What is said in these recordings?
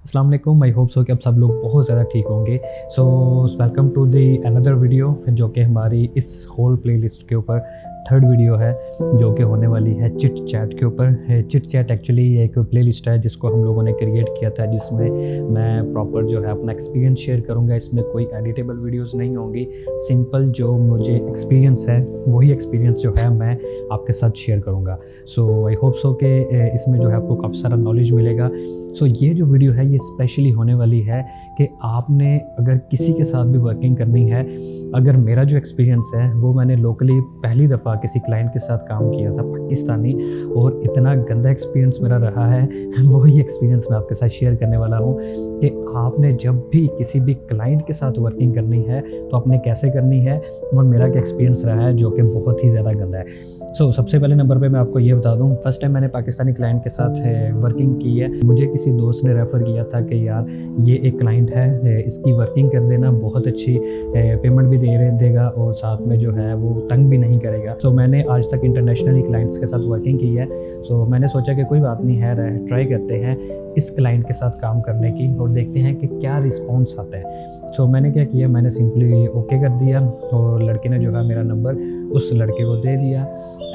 अस्सलाम वालेकुम। I hope so कि आप सब लोग बहुत ज़्यादा ठीक होंगे। So welcome to the another video जो कि हमारी इस होल प्लेलिस्ट के ऊपर थर्ड वीडियो है जो कि होने वाली है चिट चैट के ऊपर। चिट चैट एक्चुअली एक प्लेलिस्ट है जिसको हम लोगों ने क्रिएट किया था, जिसमें मैं प्रॉपर जो है अपना एक्सपीरियंस शेयर करूंगा। इसमें कोई एडिटेबल वीडियोस नहीं होंगी, सिंपल जो मुझे एक्सपीरियंस है वही एक्सपीरियंस जो है मैं आपके साथ शेयर करूंगा। सो आई होप सो कि इसमें जो है आपको काफ़ी सारा नॉलेज मिलेगा। सो ये जो वीडियो है ये स्पेशली होने वाली है कि आपने अगर किसी के साथ भी वर्किंग करनी है, अगर मेरा जो एक्सपीरियंस है वो मैंने लोकली पहली दफ़ा किसी क्लाइंट के साथ काम किया था पाकिस्तानी, और इतना गंदा एक्सपीरियंस मेरा रहा है वही एक्सपीरियंस मैं आपके साथ शेयर करने वाला हूँ कि आपने जब भी किसी भी क्लाइंट के साथ वर्किंग करनी है तो आपने कैसे करनी है और मेरा क्या एक्सपीरियंस रहा है जो कि बहुत ही ज़्यादा गंदा है। सो सबसे पहले नंबर पे मैं आपको ये बता दूं, फर्स्ट टाइम मैंने पाकिस्तानी क्लाइंट के साथ वर्किंग की है। मुझे किसी दोस्त ने रेफ़र किया था कि यार ये एक क्लाइंट है, इसकी वर्किंग कर देना, बहुत अच्छी पेमेंट भी देगा और साथ में जो है वो तंग भी नहीं करेगा। सो मैंने आज तक इंटरनेशनली क्लाइंट्स के साथ वर्किंग की है। सो मैंने सोचा कि कोई बात नहीं है, ट्राई करते हैं इस क्लाइंट के साथ काम करने की और देखते हैं कि क्या रिस्पॉन्स आता है। सो मैंने क्या किया, मैंने सिंपली ओके कर दिया और लड़के ने जो है मेरा नंबर उस लड़के को दे दिया।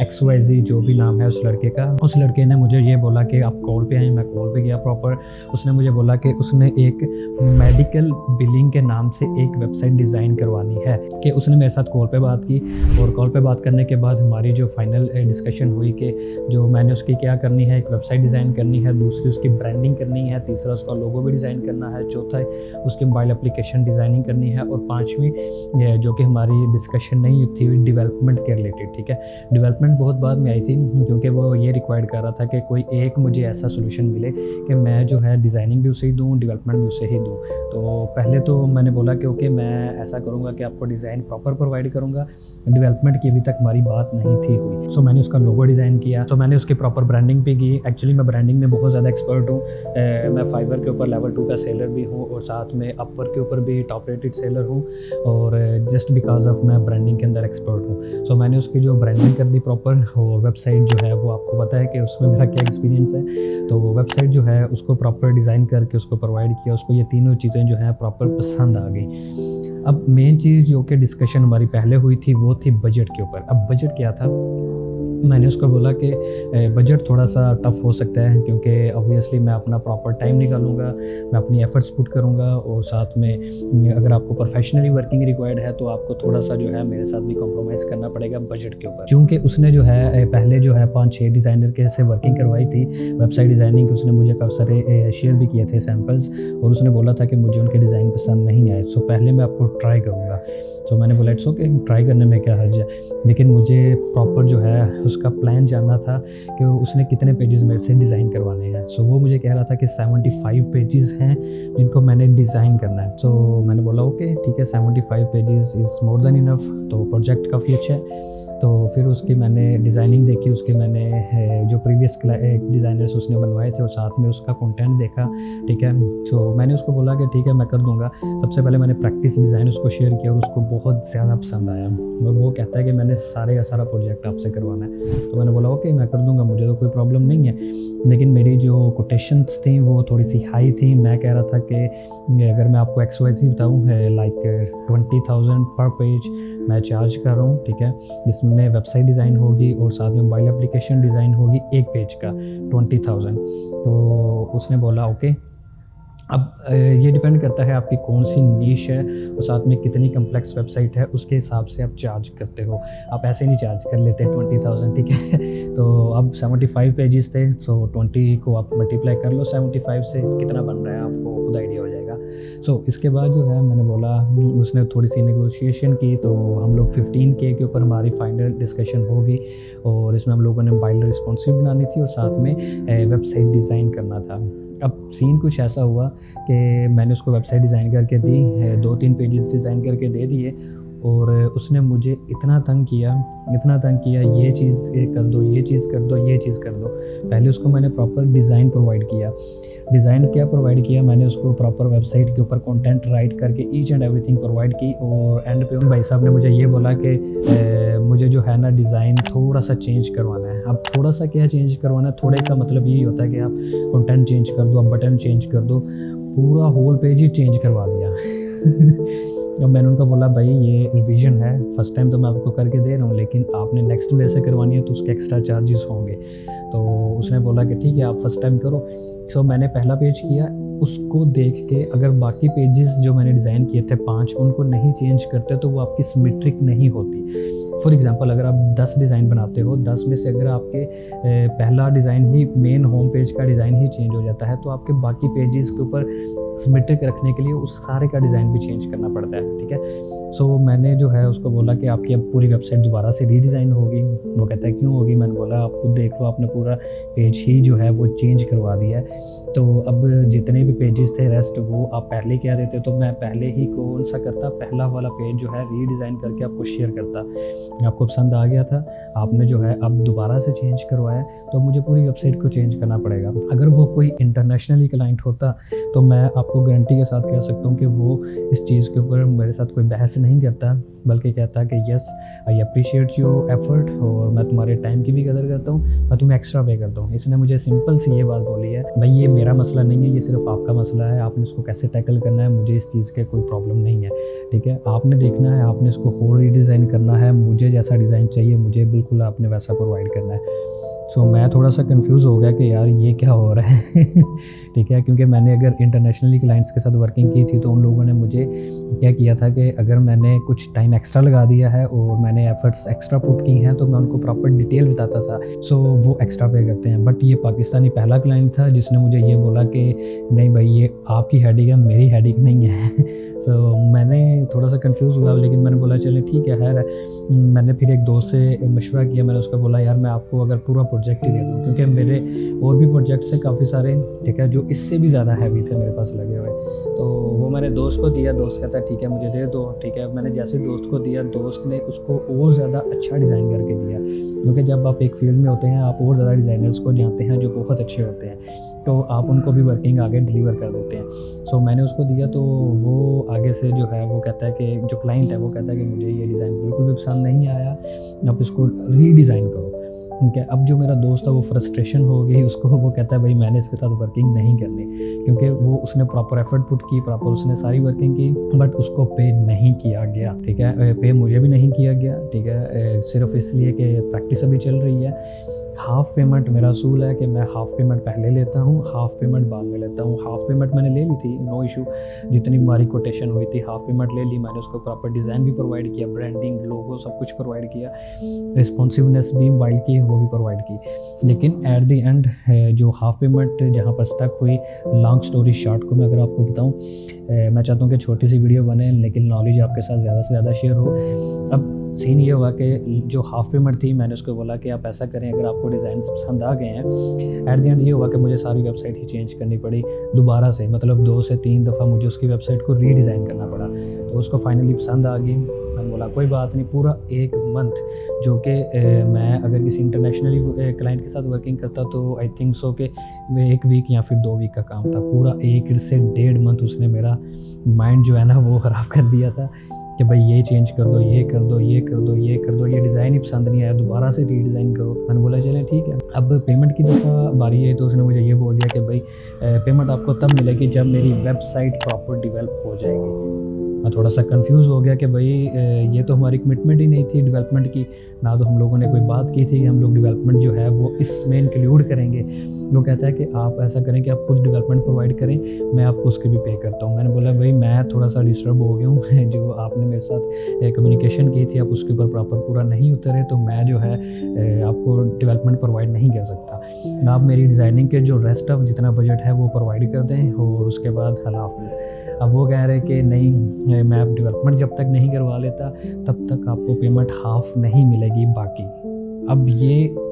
XYZ जो भी नाम है उस लड़के का। उस लड़के ने मुझे ये बोला कि आप कॉल पे आए। मैं कॉल पे गया प्रॉपर। उसने मुझे बोला कि उसने एक मेडिकल बिलिंग के नाम से एक वेबसाइट डिज़ाइन करवानी है, कि उसने मेरे साथ कॉल पे बात की और कॉल पे बात करने के बाद हमारी जो फाइनल डिस्कशन हुई कि जो मैंने उसकी क्या करनी है, एक वेबसाइट डिज़ाइन करनी है, दूसरी उसकी ब्रांडिंग करनी है, तीसरा उसका लोगो भी डिज़ाइन करना है, चौथा उसकी मोबाइल एप्लीकेशन डिज़ाइनिंग करनी है, और पाँचवीं जो कि हमारी डिस्कशन नहीं थी डेवलपमेंट के रिलेटेड। ठीक है, डेवलपमेंट बहुत बाद में आई थी क्योंकि वो ये रिक्वायर्ड कर रहा था कि कोई एक मुझे ऐसा सोल्यूशन मिले कि मैं जो है डिज़ाइनिंग भी उसे ही दूँ, डेवलपमेंट भी उसे ही दूँ। तो पहले तो मैंने बोला कि ओके मैं ऐसा करूँगा कि आपको डिज़ाइन प्रॉपर प्रोवाइड करूँगा, डेवलपमेंट की अभी तक हमारी बात नहीं थी हुई। सो मैंने उसका लोगो डिज़ाइन किया, तो मैंने उसकी प्रॉपर ब्रांडिंग भी की। एक्चुअली मैं ब्रांडिंग में बहुत ज़्यादा एक्सपर्ट हूँ। मैं फाइवर के ऊपर लेवल 2 का सेलर भी हूँ और साथ में अपवर्क के ऊपर भी टॉप रेटेड सेलर हूँ, और जस्ट बिकॉज ऑफ मैं ब्रांडिंग के अंदर एक्सपर्ट हूँ। सो मैंने उसकी जो ब्रांडिंग कर दी प्रॉपर, और वेबसाइट जो है वो आपको पता है कि उसमें मेरा क्या एक्सपीरियंस है। तो वेबसाइट जो है उसको प्रॉपर डिज़ाइन करके उसको प्रोवाइड किया। उसको ये तीनों चीज़ें जो है प्रॉपर पसंद आ गई। अब मेन चीज़ जो कि डिस्कशन हमारी पहले हुई थी वो थी बजट के ऊपर। अब बजट क्या था, मैंने उसको बोला कि बजट थोड़ा सा टफ़ हो सकता है क्योंकि ऑब्वियसली मैं अपना प्रॉपर टाइम निकालूंगा, मैं अपनी एफर्ट्स पुट करूंगा, और साथ में अगर आपको प्रोफेशनली वर्किंग रिक्वायर्ड है तो आपको थोड़ा सा जो है मेरे साथ भी कॉम्प्रोमाइज़ करना पड़ेगा बजट के ऊपर। क्योंकि उसने जो है पहले जो है 5-6 डिज़ाइनर के से वर्किंग करवाई थी वेबसाइट डिज़ाइनिंग की। उसने मुझे काफ़ी सारे शेयर भी किए थे सैम्पल्स, और उसने बोला था कि मुझे उनके डिज़ाइन पसंद नहीं आए। सो पहले मैं आपको ट्राई करूँगा। सो मैंने बोला इट्स ओके, ट्राई करने में क्या हर्ज है, लेकिन मुझे प्रॉपर जो है उसका प्लान जानना था कि उसने कितने पेजेस मेरे से डिज़ाइन करवाने हैं। सो वो मुझे कह रहा था कि 75 पेजेस हैं जिनको मैंने डिज़ाइन करना है। सो मैंने बोला ओके ठीक है, 75 pages is more than enough. तो प्रोजेक्ट काफ़ी अच्छा है। तो फिर उसकी मैंने डिज़ाइनिंग देखी, उसके मैंने जो प्रीवियस डिज़ाइनर्स उसने बनवाए थे और साथ में उसका कंटेंट देखा। ठीक है, तो मैंने उसको बोला कि ठीक है मैं कर दूंगा। सबसे पहले मैंने प्रैक्टिस डिज़ाइन उसको शेयर किया और उसको बहुत ज़्यादा पसंद आया, और वो कहता है कि मैंने सारे का सारा प्रोजेक्ट आपसे करवाना है। तो मैंने बोला ओके मैं कर दूँगा, मुझे तो कोई प्रॉब्लम नहीं है। लेकिन मेरी जो कोटेशंस थी वो थोड़ी सी हाई थी। मैं कह रहा था कि अगर मैं आपको XYZ बताऊँ, लाइक 20,000 पर पेज मैं चार्ज कर रहा हूँ। ठीक है, जिसमें वेबसाइट डिज़ाइन होगी और साथ में मोबाइल एप्लीकेशन डिज़ाइन होगी, एक पेज का 20,000। तो उसने बोला ओके। अब ये डिपेंड करता है आपकी कौन सी नीश है और साथ में कितनी कम्प्लेक्स वेबसाइट है, उसके हिसाब से आप चार्ज करते हो। आप ऐसे नहीं चार्ज कर लेते 20,000। ठीक है, तो अब 75 पेजेस थे, सो 20 को आप मल्टीप्लाई कर लो 75 से, कितना बन रहा है आपको खुद आइडिया हो जाएगा। सो इसके बाद जो है मैंने बोला, उसने थोड़ी सी नेगोशिएशन की, तो हम लोग 15K के ऊपर हमारी फाइनल डिस्कशन होगी, और इसमें हम लोगों ने मोबाइल रिस्पॉन्सिव बनानी थी और साथ में वेबसाइट डिज़ाइन करना था। अब सीन कुछ ऐसा हुआ कि मैंने उसको वेबसाइट डिज़ाइन करके दी, 2-3 पेजेस डिज़ाइन करके दे दिए, और उसने मुझे इतना तंग किया, ये चीज़ कर दो, ये चीज़ कर दो, ये चीज़ कर दो। पहले उसको मैंने प्रॉपर डिज़ाइन प्रोवाइड किया। डिज़ाइन क्या प्रोवाइड किया, मैंने उसको प्रॉपर वेबसाइट के ऊपर कंटेंट राइट करके ईच एंड एवरीथिंग प्रोवाइड की, और एंड पे भाई साहब ने मुझे ये बोला कि मुझे जो है ना डिज़ाइन थोड़ा सा चेंज करवाना है। अब थोड़ा सा क्या चेंज करवाना है, थोड़े का मतलब यही होता है कि आप कंटेंट चेंज कर दो, आप बटन चेंज कर दो, पूरा होल पेज ही चेंज करवा दिया। अब मैंने उनको बोला भाई ये रिवीजन है, फर्स्ट टाइम तो मैं आपको करके दे रहा हूँ, लेकिन आपने नेक्स्ट मेरे से करवानी है तो उसके एक्स्ट्रा चार्जेस होंगे। तो उसने बोला कि ठीक है आप फर्स्ट टाइम करो। सो मैंने पहला पेज किया, उसको देख के अगर बाकी पेजेस जो मैंने डिज़ाइन किए थे 5 उनको नहीं चेंज करते तो वो आपकी सिमेट्रिक नहीं होती। फॉर एग्जांपल अगर आप 10 डिज़ाइन बनाते हो, 10 में से अगर आपके पहला डिज़ाइन ही मेन होम पेज का डिज़ाइन ही चेंज हो जाता है तो आपके बाकी पेजेस के ऊपर सिमेट्रिक रखने के लिए उस सारे का डिज़ाइन भी चेंज करना पड़ता है, ठीक है। सो मैंने जो है उसको बोला कि आपकी अब पूरी वेबसाइट दोबारा से रीडिज़ाइन होगी। वो कहता है क्यों होगी? मैंने बोला आप खुद देख लो, आपने पूरा पेज ही जो है वो चेंज करवा दिया है। तो अब जितने भी पेजेस थे रेस्ट वो आप पहले क्या देते तो मैं पहले ही कौन सा करता, पहला वाला पेज जो है रीडिज़ाइन करके आपको शेयर करता। आपको पसंद आ गया था, आपने जो है अब दोबारा से चेंज करवाया तो मुझे पूरी वेबसाइट को चेंज करना पड़ेगा। अगर वो कोई इंटरनेशनली क्लाइंट होता तो मैं आपको गारंटी के साथ कह सकता हूँ कि वो इस चीज़ के ऊपर मेरे साथ कोई बहस नहीं करता, बल्कि कहता कि yes I appreciate your effort और मैं तुम्हारे टाइम की भी कदर करता हूँ, मैं तुम्हें एक्स्ट्रा पे करता हूँ। इसने मुझे सिंपल सी ये बात बोली है, भाई ये मेरा मसला नहीं है, ये सिर्फ आपका मसला है, आपने इसको कैसे टैकल करना है, मुझे इस चीज़ के कोई प्रॉब्लम नहीं है, ठीक है। आपने देखना है, आपने इसको होल रीडिज़ाइन करना है, मुझे जैसा डिज़ाइन चाहिए मुझे बिल्कुल आपने वैसा प्रोवाइड करना है। सो मैं थोड़ा सा कंफ्यूज हो गया कि यार ये क्या हो रहा है ठीक है, क्योंकि मैंने अगर इंटरनेशनली क्लाइंट्स के साथ वर्किंग की थी तो उन लोगों ने मुझे क्या किया था कि अगर मैंने कुछ टाइम एक्स्ट्रा लगा दिया है और मैंने एफर्ट्स एक्स्ट्रा पुट की हैं तो मैं उनको प्रॉपर डिटेल बताता था, सो वो एक्स्ट्रा पे करते हैं। बट ये पाकिस्तानी पहला क्लाइंट था जिसने मुझे ये बोला कि नहीं भाई ये आपकी हेडेक है, मेरी हेडेक नहीं है सो मैंने थोड़ा सा कंफ्यूज हुआ, लेकिन मैंने बोला चले ठीक है खैर। मैंने फिर एक दोस्त से मशवरा किया, मैंने उसको बोला यार मैं आपको अगर पूरा प्रोजेक्ट ही दे दूँ, क्योंकि मेरे और भी प्रोजेक्ट्स है काफ़ी सारे, ठीक है, जो इससे भी ज़्यादा हैवी थे मेरे पास लगे हुए। तो वो मैंने दोस्त को दिया, दोस्त कहता है ठीक है मुझे दे दो, ठीक है। मैंने जैसे दोस्त को दिया, दोस्त ने उसको और ज़्यादा अच्छा डिज़ाइन करके दिया, क्योंकि जब आप एक फील्ड में होते हैं आप और ज़्यादा डिज़ाइनर्स को जानते हैं जो बहुत अच्छे होते हैं, तो आप उनको भी वर्किंग आगे डिलीवर कर देते हैं। सो मैंने उसको दिया तो वो आगे से जो है वो कहता है कि जो क्लाइंट है वो कहता है कि मुझे ये डिज़ाइन बिल्कुल भी पसंद नहीं आया, आप इसको रीडिज़ाइन करो, ठीक है। अब जो मेरा दोस्त था वो फ्रस्ट्रेशन हो गई उसको, वो कहता है भाई मैंने इसके साथ वर्किंग नहीं करनी, क्योंकि वो उसने प्रॉपर एफर्ट पुट की, प्रॉपर उसने सारी वर्किंग की, बट उसको पे नहीं किया गया, ठीक है। पे मुझे भी नहीं किया गया, ठीक है, सिर्फ इसलिए कि प्रैक्टिस अभी चल रही है। हाफ़ पेमेंट मेरा असूल है कि मैं हाफ़ पेमेंट पहले लेता हूँ, हाफ़ पेमेंट बाद में लेता हूँ। हाफ़ पेमेंट मैंने ले ली थी, नो इशू, जितनी हमारी कोटेशन हुई थी हाफ़ पेमेंट ले ली, मैंने उसको प्रॉपर डिज़ाइन भी प्रोवाइड किया, ब्रांडिंग, लोगो सब कुछ प्रोवाइड किया, रिस्पॉन्सिवनेस भी मोबाइल की वो भी प्रोवाइड की। लेकिन एट द एंड जो हाफ़ पेमेंट जहाँ पर स्टक हुई, लॉन्ग स्टोरी शॉर्ट को मैं अगर आपको बताऊँ, मैं चाहता हूँ कि छोटी सी वीडियो बने लेकिन नॉलेज आपके साथ ज़्यादा से ज़्यादा शेयर हो। अब सीन ये हुआ कि जो हाफ़ पेमेंट थी मैंने उसको बोला कि आप ऐसा करें, अगर आपको डिज़ाइन पसंद आ गए हैं, एट द एंड ये हुआ कि मुझे सारी वेबसाइट ही चेंज करनी पड़ी दोबारा से, मतलब 2 से 3 दफ़ा मुझे उसकी वेबसाइट को रीडिज़ाइन करना पड़ा। तो उसको फाइनली पसंद आ गई, मैंने बोला कोई बात नहीं। पूरा 1 मंथ जो कि मैं अगर किसी इंटरनेशनली क्लाइंट के साथ वर्किंग करता तो आई थिंक सो कि वो 1 वीक या फिर 2 वीक का काम था, पूरा 1 से 1.5 मंथ उसने मेरा माइंड जो है ना वो ख़राब कर दिया था कि भाई ये चेंज कर दो, ये कर दो, ये कर दो, ये कर दो, ये डिज़ाइन ही पसंद नहीं आया, दोबारा से रीडिज़ाइन करो। मैंने बोला चलें ठीक है। अब पेमेंट की दफ़ा बारी है तो उसने मुझे ये बोल दिया कि भाई पेमेंट आपको तब मिलेगी जब मेरी वेबसाइट प्रॉपर डेवलप हो जाएगी। मैं थोड़ा सा कंफ्यूज हो गया कि भाई ये तो हमारी कमिटमेंट ही नहीं थी डेवलपमेंट की, ना तो हम लोगों ने कोई बात की थी कि हम लोग डेवलपमेंट जो है वो इसमें इंक्लूड करेंगे। वो कहता है कि आप ऐसा करें कि आप खुद डेवलपमेंट प्रोवाइड करें, मैं आपको उसके भी पे करता हूँ। मैंने बोला भाई मैं थोड़ा सा डिस्टर्ब हो गया हूँ, जो आपने मेरे साथ कम्युनिकेशन की थी आप उसके ऊपर प्रॉपर पूरा नहीं उतरे, तो मैं जो है आपको डेवलपमेंट प्रोवाइड नहीं कर सकता। आप मेरी डिज़ाइनिंग के जो रेस्ट ऑफ जितना बजट है वो प्रोवाइड कर दें और उसके बाद अल्लाह हाफ़िज़। अब वो कह रहे कि नहीं मैं आप डेवलपमेंट जब तक नहीं करवा लेता तब तक आपको पेमेंट हाफ़ नहीं मिलेगी बाकी। अब ये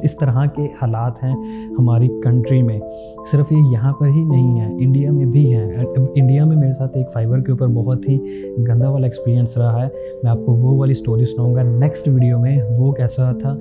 इस तरह के हालात हैं हमारी कंट्री में, सिर्फ ये यहाँ पर ही नहीं है, इंडिया में भी हैं। अब इंडिया में मेरे साथ एक फाइवर के ऊपर बहुत ही गंदा वाला एक्सपीरियंस रहा है, मैं आपको वो वाली स्टोरी सुनाऊंगा नेक्स्ट वीडियो में, वो कैसा था।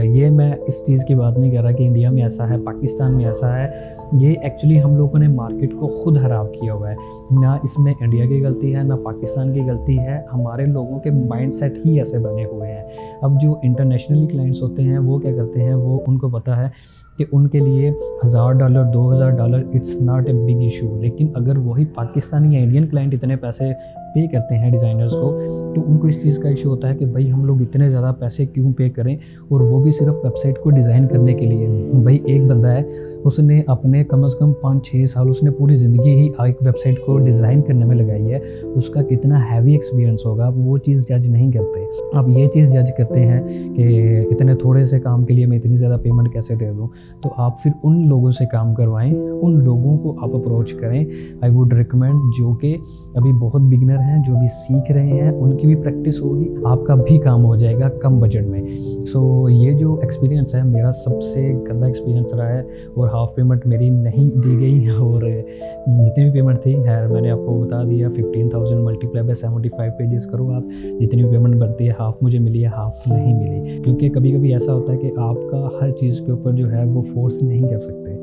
ये मैं इस चीज़ की बात नहीं कर रहा कि इंडिया में ऐसा है, पाकिस्तान में ऐसा है, ये एक्चुअली हम लोगों ने मार्केट को खुद ख़राब किया हुआ है। ना इसमें इंडिया की गलती है ना पाकिस्तान की गलती है, हमारे लोगों के माइंडसेट ही ऐसे बने हुए हैं। अब जो इंटरनेशनली क्लाइंट्स होते हैं वो क्या करते हैं, वो उनको पता है कि उनके लिए $1000 $2000 it's not a big issue. लेकिन अगर वही पाकिस्तानी या इंडियन क्लाइंट इतने पैसे पे करते हैं डिज़ाइनर्स को, तो उनको इस चीज़ का इशू होता है कि भाई हम लोग इतने ज़्यादा पैसे क्यों पे करें, और वो भी सिर्फ वेबसाइट को डिज़ाइन करने के लिए। भाई एक बंदा है, उसने अपने कम से कम 5-6 साल उसने पूरी ज़िंदगी ही एक वेबसाइट को डिज़ाइन करने में लगाई है, उसका कितना हैवी एक्सपीरियंस होगा, वो चीज़ जज नहीं करते। अब ये चीज़ जज करते हैं कि इतने थोड़े से काम के लिए मैं इतनी ज़्यादा पेमेंट कैसे दे दूँ। तो आप फिर उन लोगों से काम करवाएं, उन लोगों को आप अप्रोच करें। आई वुड रिकमेंड, जो कि अभी बहुत बिगनर हैं, जो भी सीख रहे हैं, उनकी भी प्रैक्टिस होगी, आपका भी काम हो जाएगा कम बजट में। सो ये जो एक्सपीरियंस है मेरा सबसे गंदा एक्सपीरियंस रहा है, और हाफ़ पेमेंट मेरी नहीं दी गई, और जितनी भी पेमेंट थी है मैंने आपको बता दिया। 15,000 मल्टीप्लाई बाय 75 पेजेस करो आप, जितनी भी पेमेंट बनती है हाफ़ मुझे मिली है, हाफ़ नहीं मिली। क्योंकि कभी कभी ऐसा होता है कि आपका हर चीज़ के ऊपर जो है वो फोर्स नहीं कर सकते,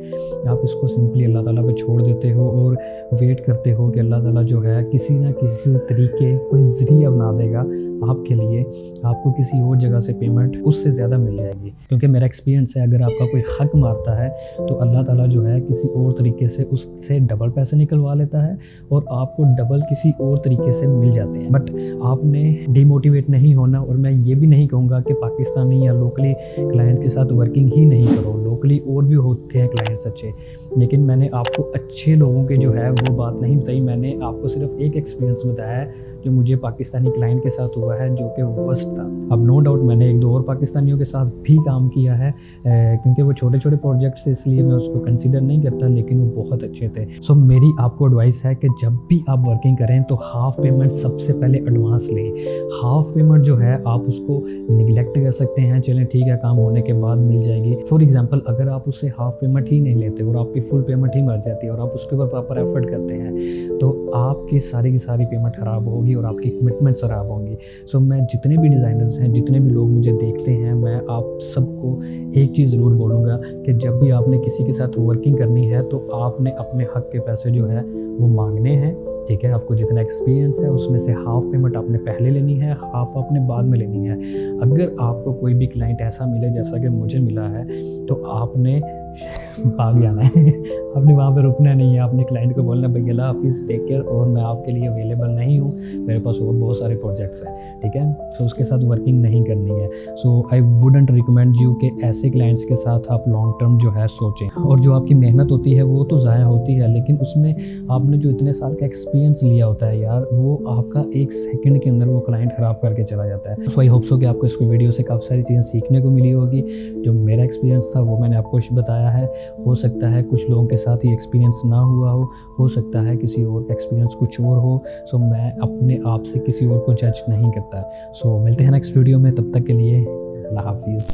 आप इसको सिंपली अल्लाह ताला पे छोड़ देते हो और वेट करते हो कि अल्लाह ताला जो है किसी ना किसी तरीके कोई ज़रिया बना देगा आपके लिए, आपको किसी और जगह से पेमेंट उससे ज़्यादा मिल जाएगी। क्योंकि मेरा एक्सपीरियंस है, अगर आपका कोई हक मारता है तो अल्लाह ताला जो है किसी और तरीके से उससे डबल पैसे निकलवा लेता है, और आपको डबल किसी और तरीके से मिल जाते हैं। बट आपने डिमोटिवेट नहीं होना, और मैं ये भी नहीं कहूँगा कि पाकिस्तानी या लोकली क्लाइंट के साथ वर्किंग ही नहीं करो, लोकली और भी होते हैं क्लाइंट्स अच्छे। लेकिन मैंने आपको अच्छे लोगों के जो है वो बात नहीं बताई, मैंने आपको सिर्फ एक एक्सपीरियंस बताया है जो मुझे पाकिस्तानी क्लाइंट के साथ हुआ है, जो कि वर्स्ट था। अब नो डाउट मैंने 1-2 और पाकिस्तानियों के साथ भी काम किया है, क्योंकि वो छोटे छोटे प्रोजेक्ट्स इसलिए मैं उसको कंसीडर नहीं करता, लेकिन वो बहुत अच्छे थे। सो मेरी आपको एडवाइस है कि जब भी आप वर्किंग करें तो हाफ़ पेमेंट सबसे पहले एडवांस लें। हाफ़ पेमेंट जो है आप उसको निगलेक्ट कर सकते हैं, चलें ठीक है काम होने के बाद मिल जाएगी। फॉर एग्जांपल अगर आप उससे हाफ़ पेमेंट ही नहीं लेते और आपकी फुल पेमेंट ही मर जाती है, और आप उसके ऊपर प्रॉपर एफर्ट करते हैं, तो आपकी सारी की सारी पेमेंट ख़राब होगी और आपकी कमिटमेंट ख़राब होंगी। सो मैं जितने भी डिज़ाइनर्स हैं, जितने भी लोग मुझे देखते हैं, मैं आप सबको एक चीज़ ज़रूर बोलूँगा कि जब भी आपने किसी के साथ वर्किंग करनी है तो आपने अपने हक़ के पैसे जो है वो मांगने हैं, ठीक है। आपको जितना एक्सपीरियंस है उसमें से हाफ़ पेमेंट आपने पहले लेनी है, हाफ़ आपने बाद में लेनी है। अगर आपको कोई भी क्लाइंट ऐसा मिले जैसा कि मुझे मिला है, तो आपने भाग जाना है आपने वहाँ पे रुकना नहीं है, आपने क्लाइंट को बोलना भाई अल्लाह हाफिज़, टेक केयर, और मैं आपके लिए अवेलेबल नहीं हूँ, मेरे पास और बहुत सारे प्रोजेक्ट्स हैं, ठीक है। सो उसके साथ वर्किंग नहीं करनी है। सो आई वुडंट रिकमेंड यू कि ऐसे क्लाइंट्स के साथ आप लॉन्ग टर्म जो है सोचें। और जो आपकी मेहनत होती है वो तो ज़ाया होती है, लेकिन उसमें आपने जो इतने साल का एक्सपीरियंस लिया होता है यार, वो आपका 1 सेकंड के अंदर वो क्लाइंट ख़राब करके चला जाता है। सो आई होप सो कि आपको इस वीडियो से काफ़ी सारी चीज़ें सीखने को मिली होगी। जो मेरा एक्सपीरियंस था वो मैंने आपको बताया है। हो सकता है कुछ लोगों के साथ ये एक्सपीरियंस ना हुआ हो सकता है किसी और का एक्सपीरियंस कुछ और हो। सो मैं अपने आप से किसी और को जज नहीं करता। सो मिलते हैं नेक्स्ट वीडियो में, तब तक के लिए अल्लाह हाफिज़।